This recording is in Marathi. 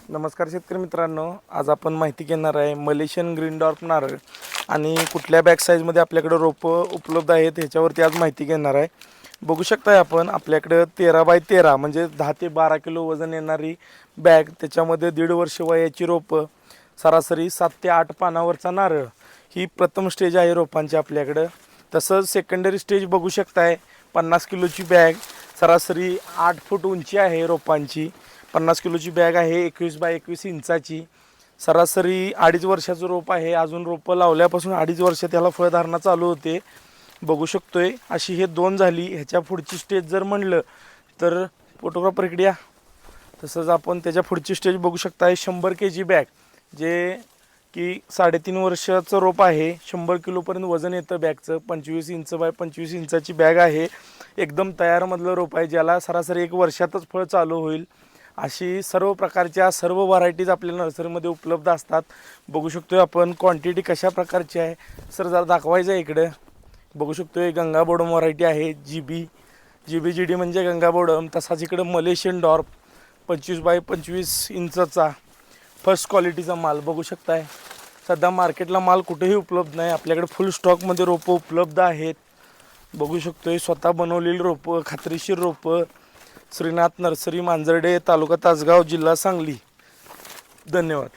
नमस्कार शेतकरी मित्रांनो, आज आपण माहिती घेणार आहे मलेशियन ग्रीन डॉर्फ नारळ आणि कुठल्या बॅग साईजमध्ये आपल्याकडे रोपं उपलब्ध आहेत ह्याच्यावरती आज माहिती घेणार आहे. बघू शकताय आपण आपल्याकडे 13x13 म्हणजे 10 ते 12 किलो वजन येणारी बॅग, त्याच्यामध्ये 1.5 वर्ष वयाची रोपं, सरासरी 7 ते 8 पानावरचा नारळ ही प्रथम स्टेज आहे रोपांची आपल्याकडं. तसंच सेकंडरी स्टेज बघू शकताय 50 किलोची बॅग, सरासरी 8 फूट उंची आहे रोपांची. 50 किलोची बॅग आहे, 21x21 इंचाची, सरासरी 2.5 वर्षाचं रोप आहे. अजून रोपं लावल्यापासून 2.5 वर्ष त्याला फळधारणा चालू होते. बघू शकतोय अशी हे 2 झाली. ह्याच्या पुढची स्टेज जर म्हणलं तर फोटोग्राफर इकडे या. तसंच आपण त्याच्या पुढची स्टेज बघू शकताय 100 kg बॅग, जे की 3.5 वर्षाचं रोप आहे. 100 किलोपर्यंत वजन येतं बॅगचं. 25 इंच बाय 25 इंचाची बॅग आहे. एकदम तयारमधलं रोप आहे, ज्याला सरासरी 1 वर्षातच फळ चालू होईल. अशी सर्व प्रकारच्या सर्व व्हरायटीज आपल्या नर्सरीमध्ये उपलब्ध असतात. बघू शकतोय आपण क्वांटिटी कशा प्रकारची आहे सर जरा दाखवायचं आहे इकडे. बघू शकतोय गंगाबोडम व्हरायटी आहे, GB म्हणजे गंगाबोडम. तसाच इकडं मलेशियन डॉर्फ 25x25 इंचचा फर्स्ट क्वालिटीचा माल बघू शकताय. सध्या मार्केटला माल कुठेही उपलब्ध नाही, आपल्याकडे फुल स्टॉकमध्ये रोपं उपलब्ध आहेत. बघू शकतोय स्वतः बनवलेली रोपं, खात्रीशीर रोपं. श्रीनाथ नर्सरी, मांजर्डे, तालुका तासगाव, जिल्हा सांगली. धन्यवाद.